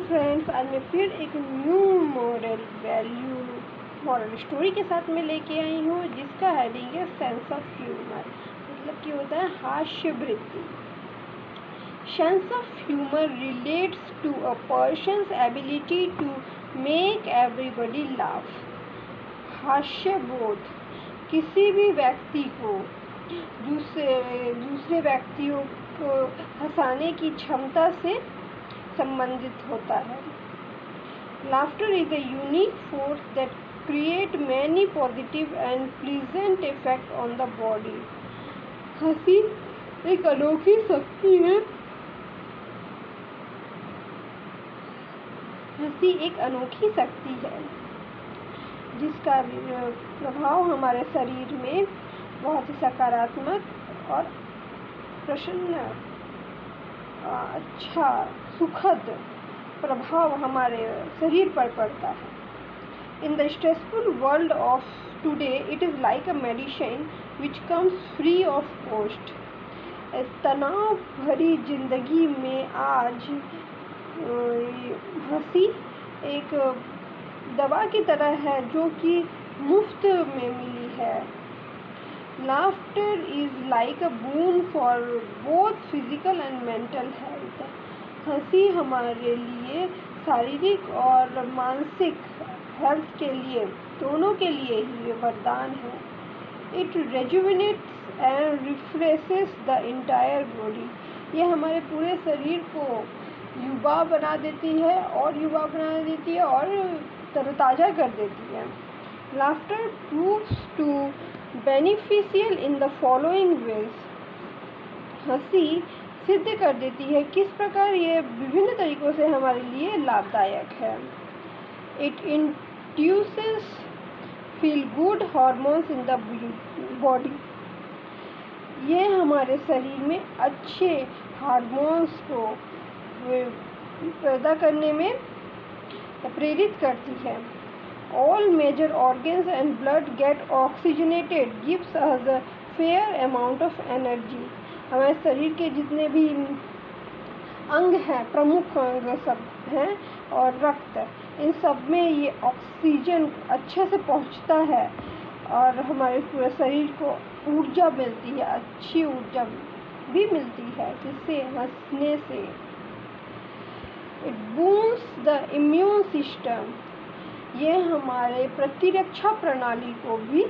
Friends, आज मैं फिर एक न्यू मॉरल स्टोरी के साथ में लेके आई हूँ, जिसका हेडिंग है सेंस ऑफ ह्यूमर। मतलब कि होता है हास्य वृत्ति। Sense of humour relates to a person's ability to make everybody laugh. हास्य बोध किसी भी व्यक्ति को दूसरे व्यक्तियों को हंसाने की क्षमता से संबंधित होता है। Laughter is a unique force that create many positive and pleasant effect on the body. हंसी एक अनोखी शक्ति है। हंसी एक अनोखी शक्ति है जिसका प्रभाव हमारे शरीर में बहुत ही सकारात्मक और प्रसन्न अच्छा सुखद प्रभाव हमारे शरीर पर पड़ता है। In the stressful world of today it is like a medicine which comes free of cost. तनाव भरी जिंदगी में आज हंसी एक दवा की तरह है जो कि मुफ्त में मिली है। Laughter is like a boon for both physical and mental health. हंसी हमारे लिए शारीरिक और मानसिक हेल्थ के लिए दोनों के लिए ही वरदान है। It rejuvenates and refreshes the entire body. ये हमारे पूरे शरीर को युवा बना देती है और तरोताज़ा कर देती है। Laughter proves to beneficial in the following ways. हंसी सिद्ध कर देती है किस प्रकार ये विभिन्न तरीकों से हमारे लिए लाभदायक है। It induces feel good hormones in the body. ये हमारे शरीर में अच्छे हार्मोन्स को पैदा करने में प्रेरित करती है। All major organs and blood get oxygenated, gives us a fair amount of energy. हमारे शरीर के जितने भी अंग हैं, प्रमुख अंग सब हैं और रक्त, इन सब में ये ऑक्सीजन अच्छे से पहुंचता है और हमारे पूरे शरीर को ऊर्जा मिलती है, अच्छी ऊर्जा भी मिलती है जिससे हंसने से। It boosts the immune system. ये हमारे प्रतिरक्षा प्रणाली को भी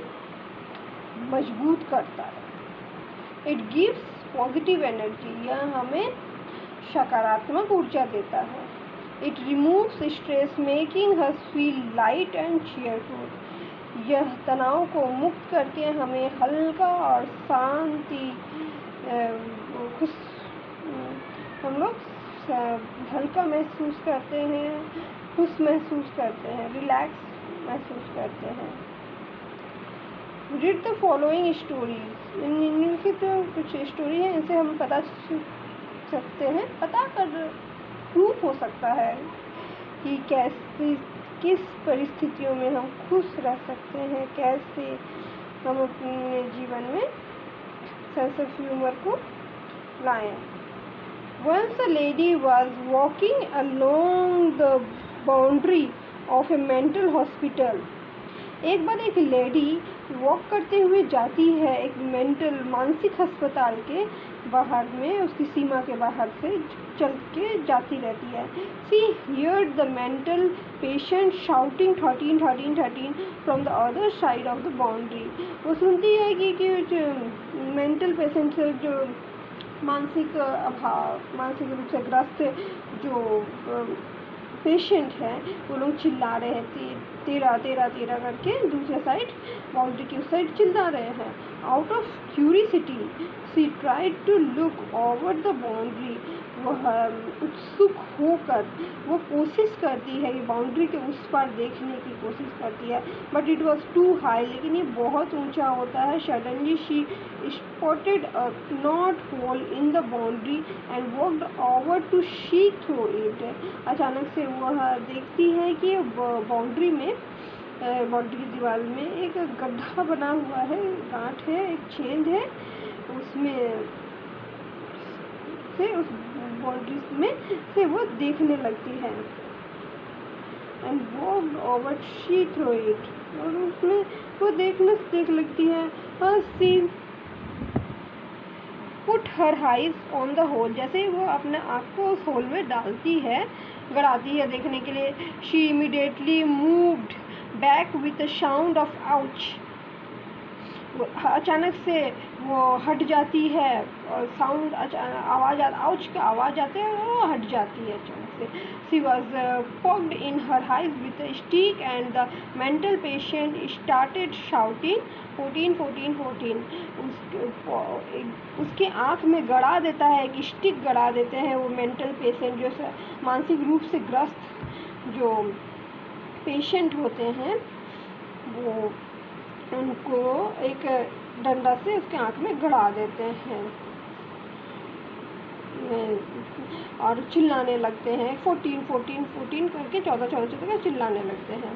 मजबूत करता है। इट गिव्स पॉजिटिव एनर्जी, यह हमें सकारात्मक ऊर्जा देता है। It removes stress making us feel light and cheerful, यह तनाव को मुक्त करके हमें हल्का और शांति हम लोग हल्का महसूस करते हैं, खुश महसूस करते हैं, रिलैक्स महसूस करते हैं। Read the following stories. इनकी तो कुछ स्टोरी है, इनसे हम पता सकते हैं, पता कर प्रूफ हो सकता है कि किस परिस्थितियों में हम खुश रह सकते हैं, कैसे हम अपने जीवन में सेंस ऑफ ह्यूमर को लाएं। Once a lady was walking along the boundary of a mental hospital. एक बार एक लेडी वॉक करते हुए जाती है एक मानसिक अस्पताल के बाहर में, उसकी सीमा के बाहर से चल के जाती रहती है। She heard the mental patient shouting 13 13 13 from the other side of the boundary. वो सुनती है कि जो मेंटल पेशेंट जो मानसिक रूप से ग्रस्त जो पेशेंट हैं वो लोग चिल्ला रहे हैं, 13 13 13 करके दूसरे साइड बाउंड्री की उस साइड चिल्ला रहे हैं। Out of curiosity she tried to look over the boundary. वह उत्सुक होकर वो कोशिश करती है कि बाउंड्री के उस पार देखने की कोशिश करती है, but it was too high, लेकिन ये बहुत ऊंचा होता है। Suddenly she spotted a knot hole in the boundary and walked over to see through it. अचानक से वह देखती है कि बाउंड्री की दीवार में एक गड्ढा बना हुआ है, गांठ है, एक छेद है, उसमें से उस बाउंड्री में से वो देखने लगती है। and walked over. She threw it. और उसमें वो देख लगती है. She put her eyes on the hole. जैसे वो अपने आँख को उस होल में डालती है, गड़ाती है देखने के लिए. She immediately moved back with a sound of ouch. अचानक से वो हट जाती है और साउंड आवाज़ आउच का आवाज़ आते हैं और वो हट जाती है अचानक से. She was poked in her eyes with a stick and the mental patient started shouting 14 14 14. उसके आँख में गड़ा देता है, एक स्टिक गड़ा देते हैं वो मेंटल पेशेंट, जो मानसिक रूप से ग्रस्त जो पेशेंट होते हैं, वो उनको एक डंडा से उसके आँख में गड़ा देते हैं और चिल्लाने लगते हैं. 14 14 14 करके 14 14 14 चिल्लाने लगते हैं.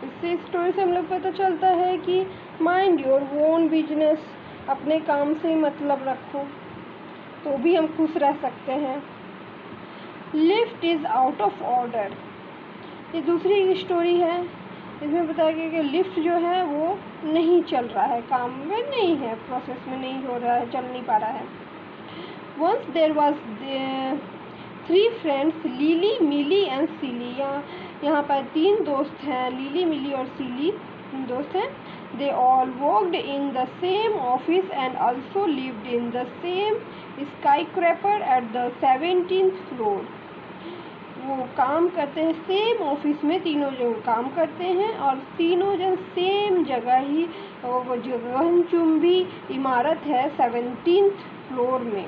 इससे स्टोरी से हम लोग पता चलता है कि माइंड योर ओन बिजनेस, अपने काम से मतलब रखो तो भी हम खुश रह सकते हैं. Lift is out of order. ये दूसरी स्टोरी है. इसमें बताया गया कि लिफ्ट जो है वो नहीं चल रहा है, काम में नहीं है, प्रोसेस में नहीं हो रहा है, चल नहीं पा रहा है. Once there was 3 friends, Lily, Milly and Silly. यहाँ पर 3 दोस्त हैं, लिली, मिली और सिली दोस्त हैं. They all worked in the same office and also lived in the same skyscraper at the 17th floor. वो काम करते हैं सेम ऑफिस में, तीनों जन काम करते हैं और तीनों जन सेम जगह ही, वो गगनचुंबी इमारत है 17th फ्लोर में,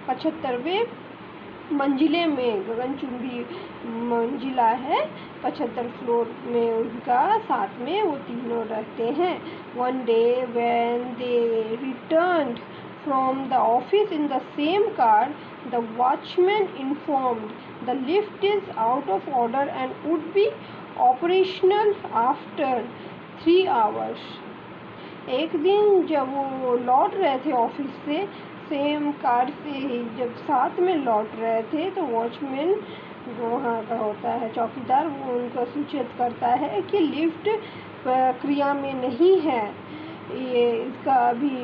75वें मंजिले में गगनचुंबी मंजिला है, 75 फ्लोर में उनका साथ में वो तीनों रहते हैं. One day when they returned from the office in the same car, the watchman informed the lift is out of order and would be operational after 3 hours. एक दिन जब वो लौट रहे थे ऑफिस से, सेम कार से जब साथ में लौट रहे थे, तो वॉचमैन जो वहाँ का होता है चौकीदार, वो उनको सूचित करता है कि लिफ्ट क्रिया में नहीं है, ये इसका अभी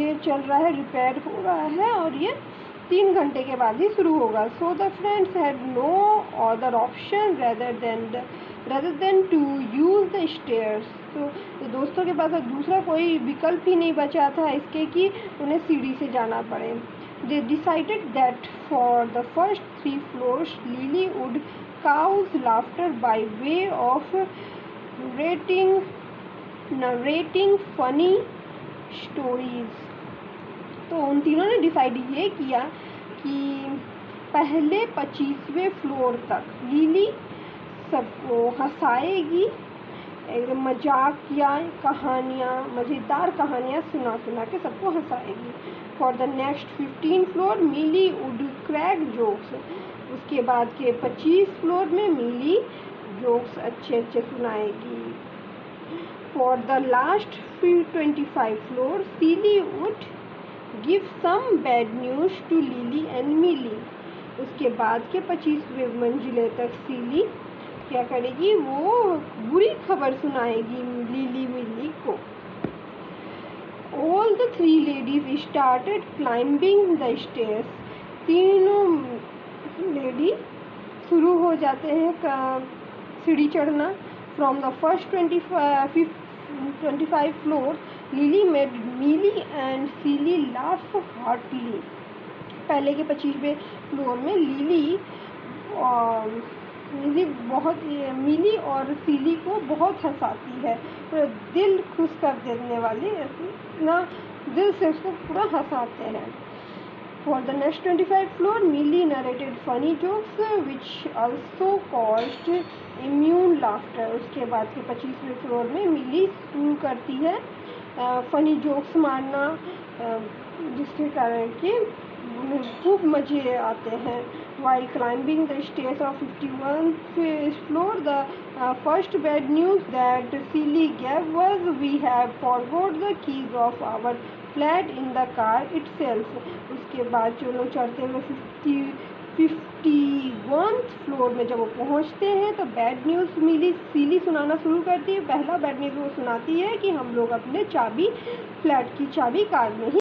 ये चल रहा है, रिपेयर हो रहा है और ये 3 घंटे के बाद ही शुरू होगा. So the friends had no other option rather than to use the stairs. तो दोस्तों के पास दूसरा कोई विकल्प ही नहीं बचा था इसके कि उन्हें सीढ़ी से जाना पड़े. They decided that for the first 3 floors, Lily would cause laughter by way of narrating funny stories. तो उन तीनों ने डिसाइड ये किया कि पहले 25वें फ्लोर तक लीली सबको हंसाएगी, एकदम मजाक या कहानियाँ, मज़ेदार कहानियाँ सुना के सबको हंसाएगी. For the next 15 floor Milly would crack jokes. उसके बाद के 25 फ्लोर में मिली जोक्स अच्छे सुनाएगी. For the last 25 floor Silly would give some bad news to Lily and Milly. उसके बाद के 25वें मंजिले तक सिली क्या करेगी, वो बुरी खबर सुनाएगी लिली मिली को. All the 3 ladies started climbing the stairs. तीनों लेडी शुरू हो जाते हैं सीढ़ी चढ़ना. From the first 25 floors, Lily made Millie and Silly laugh heartily. पहले के 25वें फ्लोर में मिली और सिली को बहुत हंसाती है, पूरा दिल खुश कर देने वाली, इतना दिल से उसको पूरा हंसाते हैं. For the next 25 floor, Millie narrated funny jokes which also caused immune laughter. उसके बाद के 25वें फ्लोर में मिली शुरू करती है फनी जोक्स मारना, जिसके कारण कि खूब मज़े आते हैं. While climbing the stairs of 51st floor, the first bad news that Silly gave was we have forgot the keys of our flat in the car itself. उसके बाद जो लोग चढ़ते हुए 51st रोड में जब वो पहुंचते हैं तो बैड न्यूज़ मिली सीली सुनाना शुरू करती है। पहला बैड न्यूज़ वो सुनाती है कि हम लोग अपने फ्लैट की चाबी कार में ही